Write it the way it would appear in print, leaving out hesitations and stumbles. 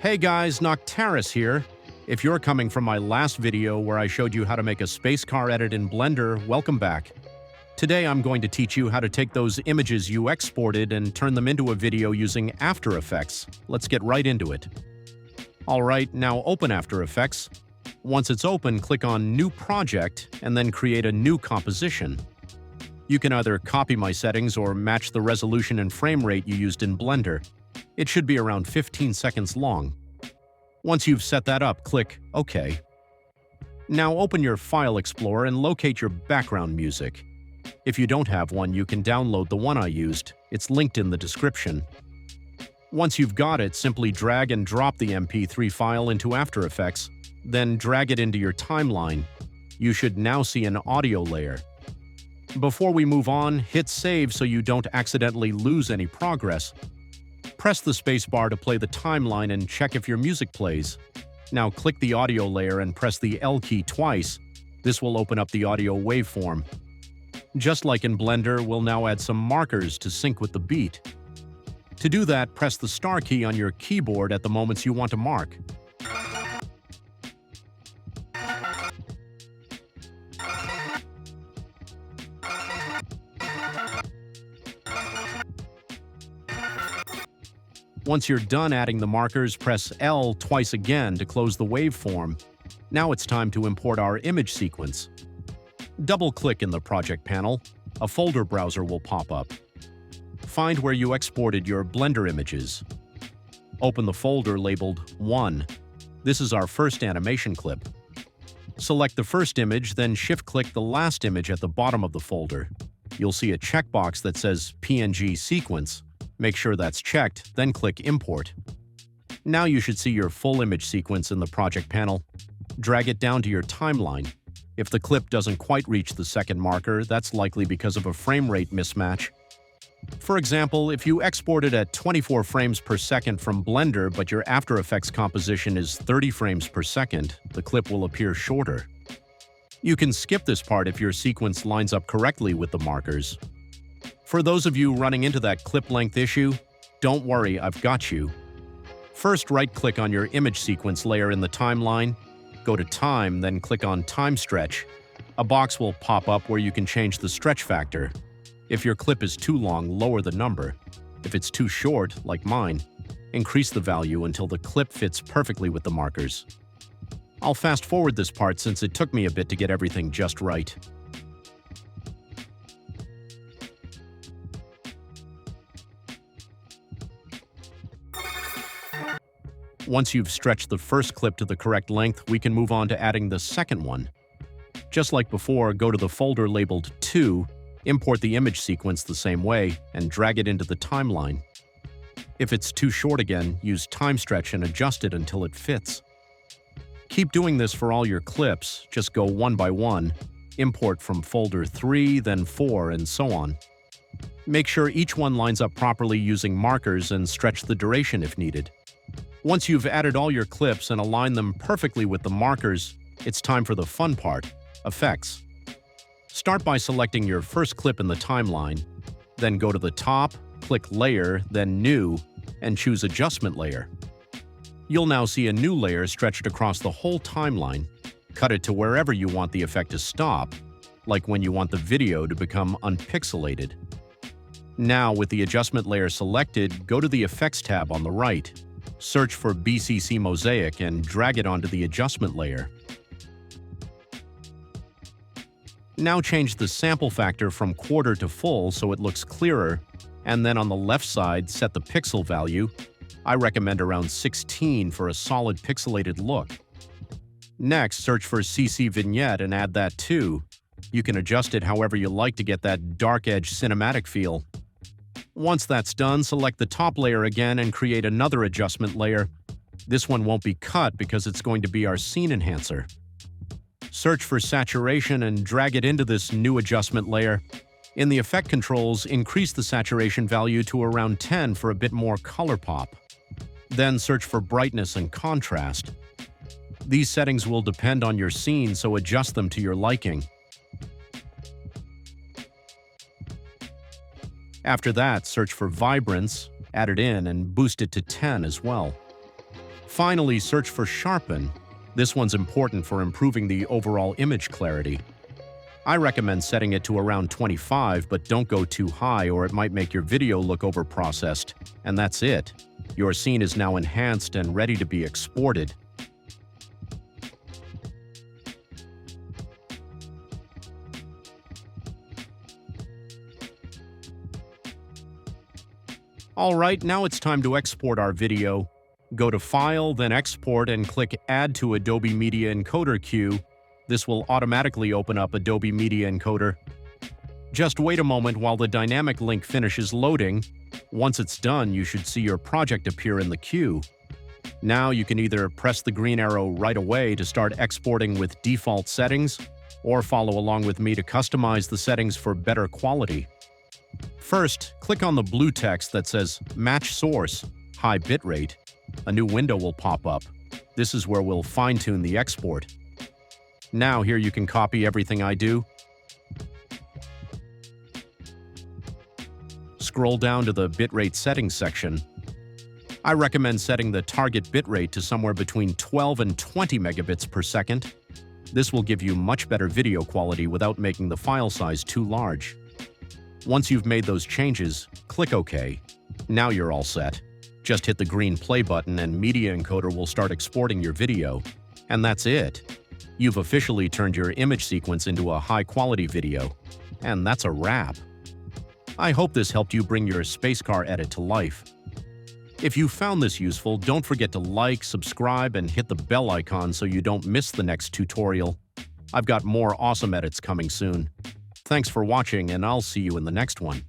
Hey guys, Noctaris here. If you're coming from my last video where I showed you how to make a space car edit in Blender, welcome back. Today I'm going to teach you how to take those images you exported and turn them into a video using After Effects. Let's get right into it. Alright, now open After Effects. Once it's open, click on New Project and then create a new composition. You can either copy my settings or match the resolution and frame rate you used in Blender. It should be around 15 seconds long. Once you've set that up, click OK. Now open your File Explorer and locate your background music. If you don't have one, you can download the one I used. It's linked in the description. Once you've got it, simply drag and drop the MP3 file into After Effects, then drag it into your timeline. You should now see an audio layer. Before we move on, hit Save so you don't accidentally lose any progress. Press the spacebar to play the timeline and check if your music plays. Now click the audio layer and press the L key twice. This will open up the audio waveform. Just like in Blender, we'll now add some markers to sync with the beat. To do that, press the star key on your keyboard at the moments you want to mark. Once you're done adding the markers, press L twice again to close the waveform. Now it's time to import our image sequence. Double-click in the project panel. A folder browser will pop up. Find where you exported your Blender images. Open the folder labeled 1. This is our first animation clip. Select the first image, then shift-click the last image at the bottom of the folder. You'll see a checkbox that says PNG Sequence. Make sure that's checked, then click Import. Now you should see your full image sequence in the project panel. Drag it down to your timeline. If the clip doesn't quite reach the second marker, that's likely because of a frame rate mismatch. For example, if you exported at 24 frames per second from Blender but your After Effects composition is 30 frames per second, the clip will appear shorter. You can skip this part if your sequence lines up correctly with the markers. For those of you running into that clip length issue, don't worry, I've got you. First, right-click on your image sequence layer in the timeline, go to Time, then click on Time Stretch. A box will pop up where you can change the stretch factor. If your clip is too long, lower the number. If it's too short, like mine, increase the value until the clip fits perfectly with the markers. I'll fast-forward this part since it took me a bit to get everything just right. Once you've stretched the first clip to the correct length, we can move on to adding the second one. Just like before, go to the folder labeled 2, import the image sequence the same way, and drag it into the timeline. If it's too short again, use Time Stretch and adjust it until it fits. Keep doing this for all your clips, just go one by one, import from folder 3, then 4, and so on. Make sure each one lines up properly using markers and stretch the duration if needed. Once you've added all your clips and aligned them perfectly with the markers, it's time for the fun part, effects. Start by selecting your first clip in the timeline, then go to the top, click Layer, then New, and choose Adjustment Layer. You'll now see a new layer stretched across the whole timeline. Cut it to wherever you want the effect to stop, like when you want the video to become unpixelated. Now, with the adjustment layer selected, go to the Effects tab on the right. Search for BCC Mosaic and drag it onto the adjustment layer. Now change the sample factor from quarter to full so it looks clearer, and then on the left side set the pixel value. I recommend around 16 for a solid pixelated look. Next, search for CC Vignette and add that too. You can adjust it however you like to get that dark edge cinematic feel. Once that's done, select the top layer again and create another adjustment layer. This one won't be cut because it's going to be our scene enhancer. Search for saturation and drag it into this new adjustment layer. In the effect controls, increase the saturation value to around 10 for a bit more color pop. Then search for brightness and contrast. These settings will depend on your scene, so adjust them to your liking. After that, search for vibrance, add it in, and boost it to 10 as well. Finally, search for Sharpen. This one's important for improving the overall image clarity. I recommend setting it to around 25, but don't go too high or it might make your video look overprocessed. And that's it. Your scene is now enhanced and ready to be exported. Alright, now it's time to export our video. Go to File, then Export, and click Add to Adobe Media Encoder queue. This will automatically open up Adobe Media Encoder. Just wait a moment while the dynamic link finishes loading. Once it's done, you should see your project appear in the queue. Now you can either press the green arrow right away to start exporting with default settings, or follow along with me to customize the settings for better quality. First, click on the blue text that says Match Source, High Bitrate. A new window will pop up. This is where we'll fine-tune the export. Now here you can copy everything I do. Scroll down to the bitrate settings section. I recommend setting the target bitrate to somewhere between 12 and 20 megabits per second. This will give you much better video quality without making the file size too large. Once you've made those changes, click OK. Now you're all set. Just hit the green play button and Media Encoder will start exporting your video. And that's it. You've officially turned your image sequence into a high-quality video. And that's a wrap. I hope this helped you bring your space car edit to life. If you found this useful, don't forget to like, subscribe, and hit the bell icon so you don't miss the next tutorial. I've got more awesome edits coming soon. Thanks for watching, and I'll see you in the next one.